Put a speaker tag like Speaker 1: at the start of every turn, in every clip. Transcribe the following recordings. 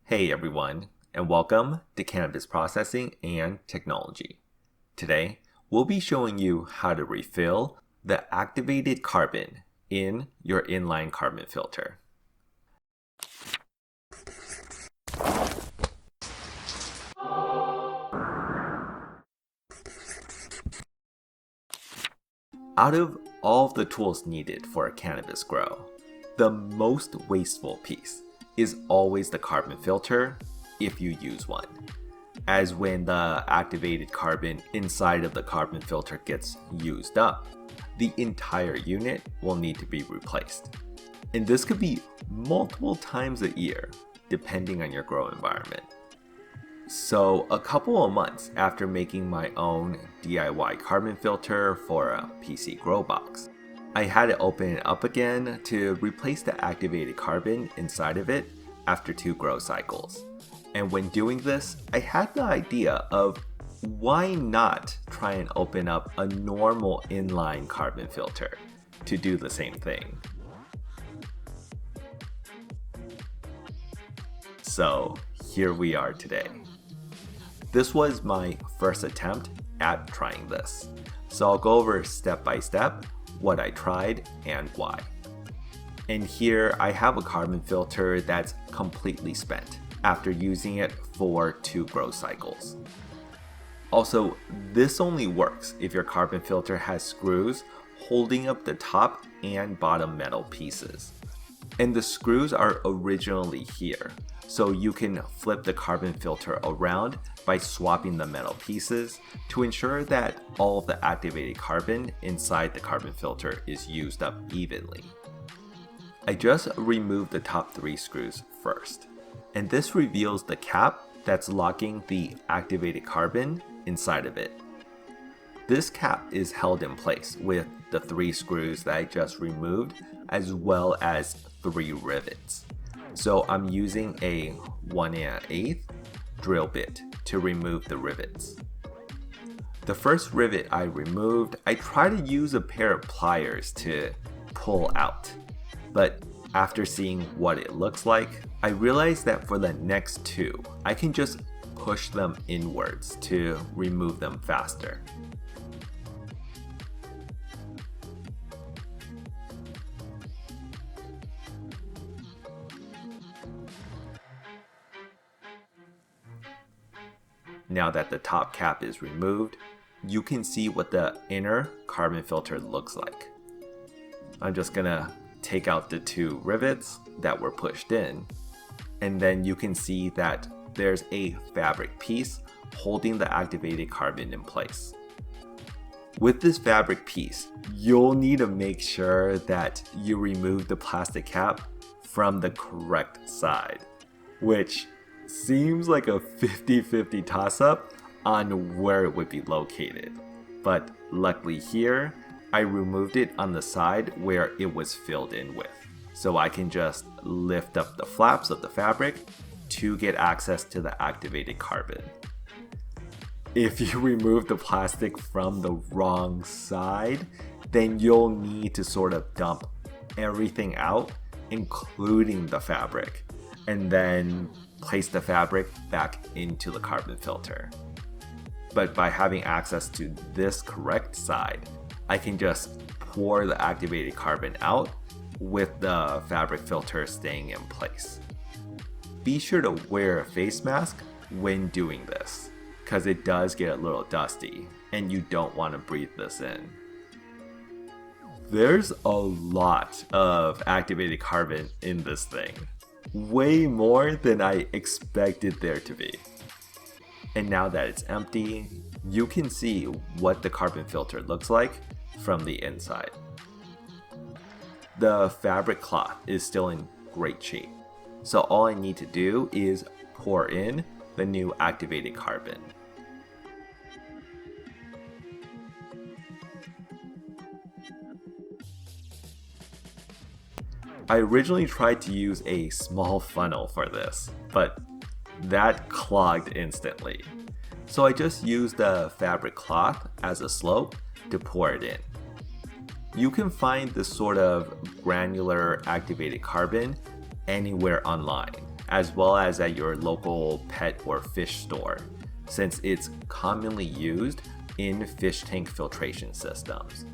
Speaker 1: Hey everyone, and welcome to Cannabis Processing and Technology. Today, we'll be showing you how to refill the activated carbon in your inline carbon filter. Out of all of the tools needed for a cannabis grow, the most wasteful piece is always the carbon filter if you use one, as when the activated carbon inside of the carbon filter gets used up, the entire unit will need to be replaced. And this could be multiple times a year, depending on your grow environment. So a couple of months after making my own DIY carbon filter for a PC grow box, I had to open it up again to replace the activated carbon inside of it after 2 grow cycles. And when doing this, I had the idea of why not try and open up a normal inline carbon filter to do the same thing. So here we are today. This was my first attempt at trying this. So I'll go over step by step what I tried and why. And here I have a carbon filter that's completely spent after using it for 2 grow cycles. Also, this only works if your carbon filter has screws holding up the top and bottom metal pieces. And the screws are originally here, so you can flip the carbon filter around by swapping the metal pieces to ensure that all of the activated carbon inside the carbon filter is used up evenly. I just removed the top 3 screws first, and this reveals the cap that's locking the activated carbon inside of it. This cap is held in place with the 3 screws that I just removed, as well as 3 rivets. So I'm using a 1 1/8 drill bit to remove the rivets. The first rivet I removed, I tried to use a pair of pliers to pull out. But after seeing what it looks like, I realized that for the next 2, I can just push them inwards to remove them faster. Now that the top cap is removed, you can see what the inner carbon filter looks like. I'm just gonna take out the 2 rivets that were pushed in, and then you can see that there's a fabric piece holding the activated carbon in place. With this fabric piece, you'll need to make sure that you remove the plastic cap from the correct side, which seems like a 50-50 toss-up on where it would be located. But luckily here, I removed it on the side where it was filled in with. So I can just lift up the flaps of the fabric to get access to the activated carbon. If you remove the plastic from the wrong side, then you'll need to sort of dump everything out, including the fabric, and then place the fabric back into the carbon filter. But by having access to this correct side, I can just pour the activated carbon out with the fabric filter staying in place. Be sure to wear a face mask when doing this, because it does get a little dusty and you don't want to breathe this in. There's a lot of activated carbon in this thing. Way more than I expected there to be. And now that it's empty, you can see what the carbon filter looks like from the inside. The fabric cloth is still in great shape, so all I need to do is pour in the new activated carbon. I originally tried to use a small funnel for this, but that clogged instantly. So I just used the fabric cloth as a slope to pour it in. You can find this sort of granular activated carbon anywhere online, as well as at your local pet or fish store, since it's commonly used in fish tank filtration systems.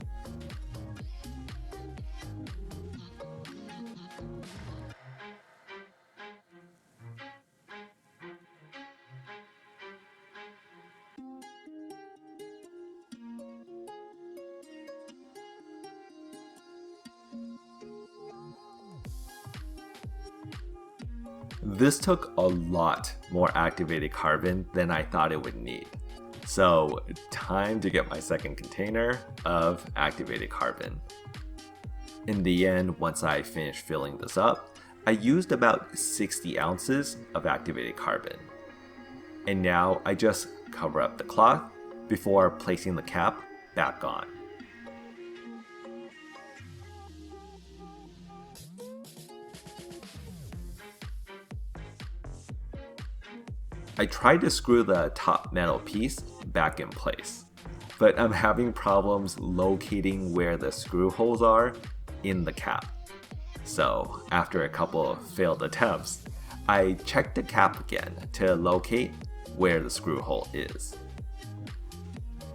Speaker 1: This took a lot more activated carbon than I thought it would need. So, time to get my second container of activated carbon. In the end, once I finished filling this up, I used about 60 ounces of activated carbon. And now I just cover up the cloth before placing the cap back on. I tried to screw the top metal piece back in place, but I'm having problems locating where the screw holes are in the cap. So after a couple of failed attempts, I checked the cap again to locate where the screw hole is.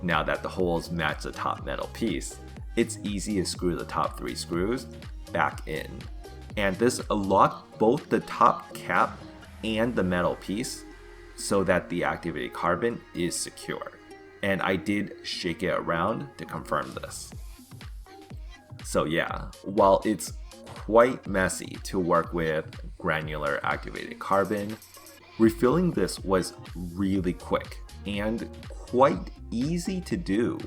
Speaker 1: Now that the holes match the top metal piece, it's easy to screw the top 3 screws back in. And this locked both the top cap and the metal piece so that the activated carbon is secure. And I did shake it around to confirm this. So yeah, while it's quite messy to work with granular activated carbon, refilling this was really quick and quite easy to do.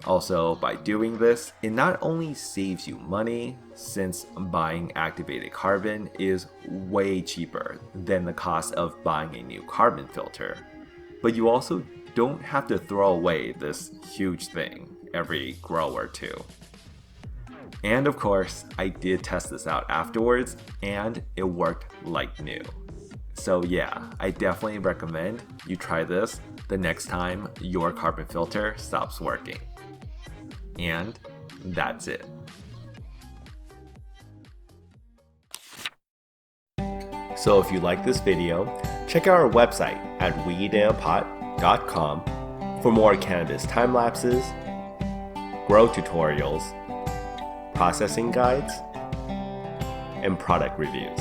Speaker 1: Also, by doing this, it not only saves you money, since buying activated carbon is way cheaper than the cost of buying a new carbon filter, but you also don't have to throw away this huge thing every grow or two. And of course, I did test this out afterwards, and it worked like new. So yeah, I definitely recommend you try this the next time your carbon filter stops working. And that's it. So if you like this video, check out our website at weedinapot.com for more cannabis time lapses, grow tutorials, processing guides, and product reviews.